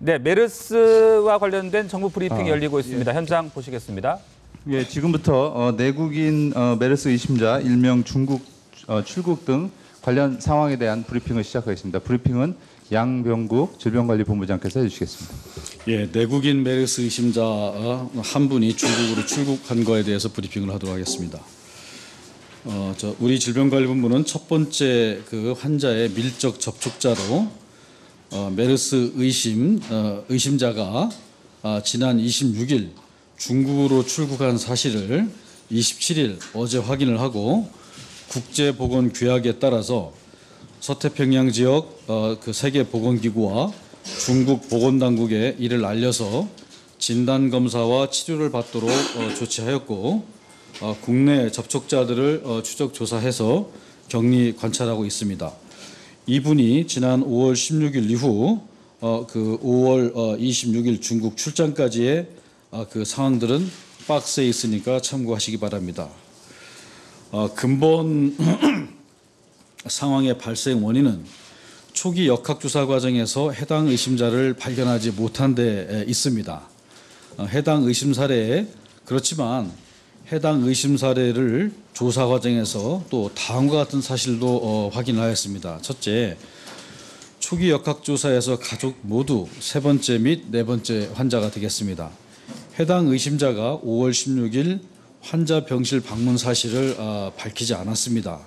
네, 메르스와 관련된 정부 브리핑이 열리고 있습니다. 현장 보시겠습니다. 예, 지금부터 내국인 메르스 의심자, 일명 중국 출국 등 관련 상황에 대한 브리핑을 시작하겠습니다. 브리핑은 양병국 질병관리본부장께서 해주시겠습니다. 예, 내국인 메르스 의심자 한 분이 중국으로 출국한 거에 대해서 브리핑을 하도록 하겠습니다. 우리 질병관리본부는 첫 번째 그 환자의 밀접 접촉자로 메르스 의심자가 지난 26일 중국으로 출국한 사실을 27일 어제 확인을 하고 국제보건규약에 따라서 서태평양 지역 그 세계보건기구와 중국 보건당국에 이를 알려서 진단검사와 치료를 받도록 조치하였고 국내 접촉자들을 추적 조사해서 격리 관찰하고 있습니다. 이분이 지난 5월 16일 이후 그 5월 26일 중국 출장까지의 그 상황들은 박스에 있으니까 참고하시기 바랍니다. 근본 상황의 발생 원인은 초기 역학조사 과정에서 해당 의심자를 발견하지 못한 데 있습니다. 해당 의심 사례에 그렇지만 해당 의심 사례를 조사 과정에서 또 다음과 같은 사실도 확인하였습니다. 첫째, 초기 역학조사에서 가족 모두 세 번째 및 네 번째 환자가 되겠습니다. 해당 의심자가 5월 16일 환자 병실 방문 사실을 밝히지 않았습니다.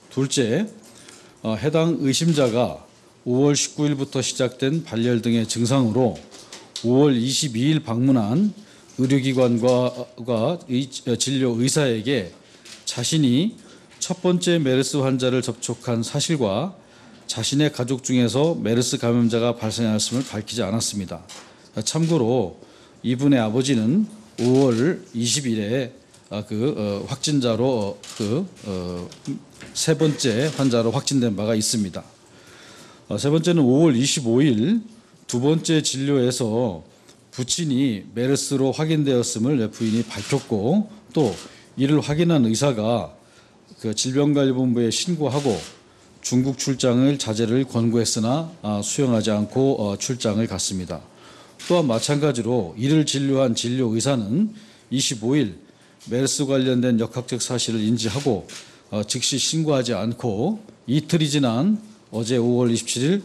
둘째, 해당 의심자가 5월 19일부터 시작된 발열 등의 증상으로 5월 22일 방문한 의료기관과 진료 의사에게 자신이 첫 번째 메르스 환자를 접촉한 사실과 자신의 가족 중에서 메르스 감염자가 발생하였음을 밝히지 않았습니다. 참고로 이분의 아버지는 5월 20일에 확진자로 세 번째 환자로 확진된 바가 있습니다. 세 번째는 5월 25일 두 번째 진료에서 부친이 메르스로 확인되었음을 부인이 밝혔고 또 이를 확인한 의사가 그 질병관리본부에 신고하고 중국 출장을 자제를 권고했으나 수용하지 않고 출장을 갔습니다. 또한 마찬가지로 이를 진료한 진료 의사는 25일 메르스 관련된 역학적 사실을 인지하고 즉시 신고하지 않고 이틀이 지난 어제 5월 27일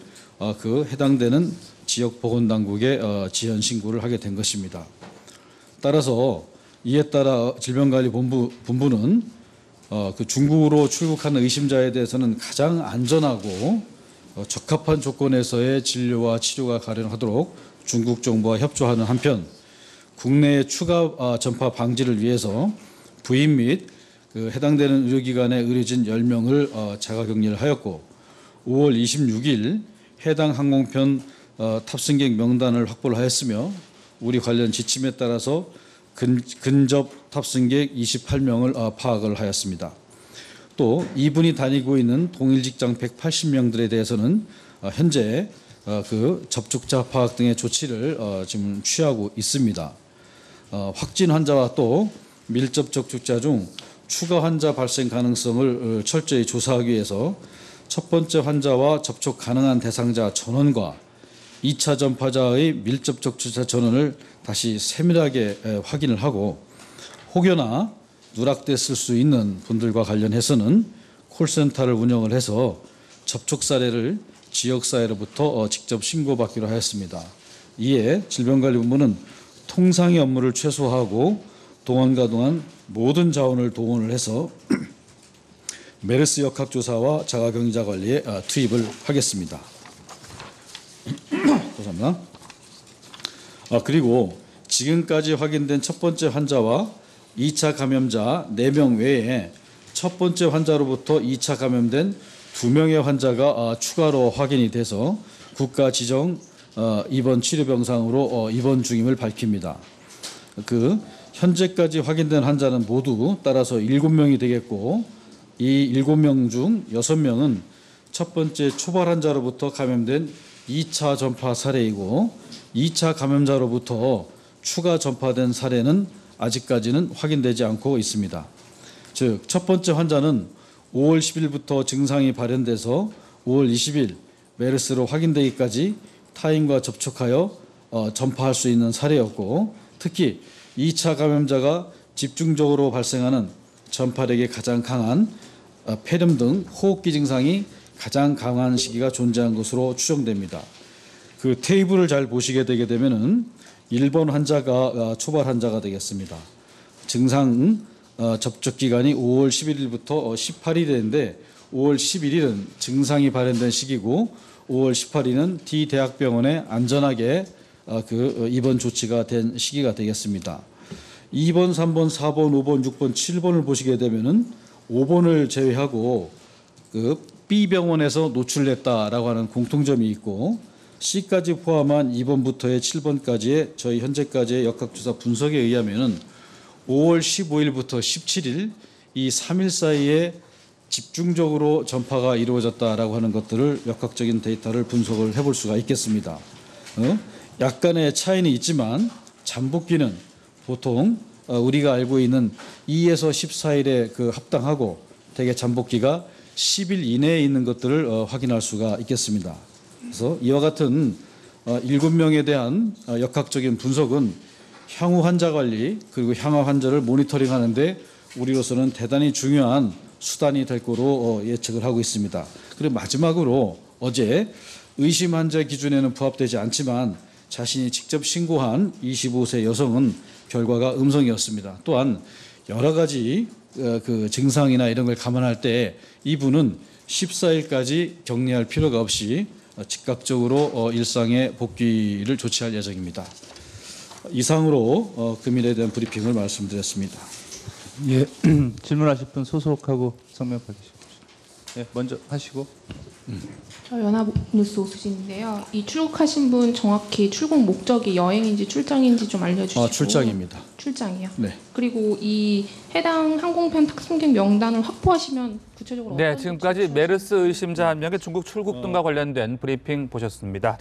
그 해당되는 지역 보건당국에 지연 신고를 하게 된 것입니다. 따라서 이에 따라 질병관리본부는 그 중국으로 출국한 의심자에 대해서는 가장 안전하고 적합한 조건에서의 진료와 치료가 가능하도록 중국 정부와 협조하는 한편 국내의 추가 전파 방지를 위해서 부인 및 그 해당되는 의료기관의 의료진 10명을 자가격리를 하였고 5월 26일 해당 항공편 탑승객 명단을 확보를 하였으며 우리 관련 지침에 따라서 근접 탑승객 28명을 파악을 하였습니다. 또 이분이 다니고 있는 동일 직장 180명들에 대해서는 현재 그 접촉자 파악 등의 조치를 지금 취하고 있습니다. 확진 환자와 또 밀접 접촉자 중 추가 환자 발생 가능성을 철저히 조사하기 위해서 첫 번째 환자와 접촉 가능한 대상자 전원과 2차 전파자의 밀접 접촉자 전원을 다시 세밀하게 확인을 하고 혹여나 누락됐을 수 있는 분들과 관련해서는 콜센터를 운영을 해서 접촉 사례를 지역사회로부터 직접 신고받기로 하였습니다. 이에 질병관리본부는 통상의 업무를 최소화하고 동원가동한 모든 자원을 동원을 해서 메르스 역학조사와 자가격리자 관리에 투입을 하겠습니다. 감사합니다. 그리고 지금까지 확인된 첫 번째 환자와 2차 감염자 4명 외에 첫 번째 환자로부터 2차 감염된 2명의 환자가 추가로 확인이 돼서 국가 지정 입원 치료병상으로 입원 중임을 밝힙니다. 그 현재까지 확인된 환자는 모두 따라서 7명이 되겠고 이 7명 중 6명은 첫 번째 초발 환자로부터 감염된 2차 전파 사례이고 2차 감염자로부터 추가 전파된 사례는 아직까지는 확인되지 않고 있습니다. 즉, 첫 번째 환자는 5월 10일부터 증상이 발현돼서 5월 20일 메르스로 확인되기까지 타인과 접촉하여 전파할 수 있는 사례였고, 특히 2차 감염자가 집중적으로 발생하는 전파력이 가장 강한 폐렴 등 호흡기 증상이 가장 강한 시기가 존재한 것으로 추정됩니다. 그 테이블을 잘 보시게 되게 되면은 1번 환자가 초발 환자가 되겠습니다. 증상 접촉 기간이 5월 11일부터 18일인데 5월 11일은 증상이 발현된 시기고 5월 18일은 D 대학병원에 안전하게 그 입원 조치가 된 시기가 되겠습니다. 2번, 3번, 4번, 5번, 6번, 7번을 보시게 되면은 5번을 제외하고 그 B 병원에서 노출됐다라고 하는 공통점이 있고, C까지 포함한 2번부터의 7번까지의 저희 현재까지의 역학조사 분석에 의하면은 5월 15일부터 17일 이 3일 사이에 집중적으로 전파가 이루어졌다라고 하는 것들을 역학적인 데이터를 분석을 해볼 수가 있겠습니다. 약간의 차이는 있지만 잠복기는 보통 우리가 알고 있는 2에서 14일에 그 합당하고 대개 잠복기가 10일 이내에 있는 것들을 확인할 수가 있겠습니다. 그래서 이와 같은 7명에 대한 역학적인 분석은 향후 환자 관리 그리고 향후 환자를 모니터링하는 데 우리로서는 대단히 중요한 수단이 될 거로 예측을 하고 있습니다. 그리고 마지막으로 어제 의심 환자 기준에는 부합되지 않지만 자신이 직접 신고한 25세 여성은 결과가 음성이었습니다. 또한 여러 가지 그 증상이나 이런 걸 감안할 때 이분은 14일까지 격리할 필요가 없이 즉각적으로 일상의 복귀를 조치할 예정입니다. 이상으로 금일에 대한 브리핑을 말씀드렸습니다. 예, 질문하실 분 소속하고 성명 밝히시고. 예, 먼저 하시고. 저 연합뉴스 오수진인데요. 이 출국하신 분 정확히 출국 목적이 여행인지 출장인지 좀 알려주시고. 출장입니다. 출장이요? 네. 그리고 이 해당 항공편 탑승객 명단을 확보하시면 구체적으로 네, 어떤 지금까지 조치를 메르스 의심자 한 명의 중국 출국 등과 관련된 브리핑 보셨습니다.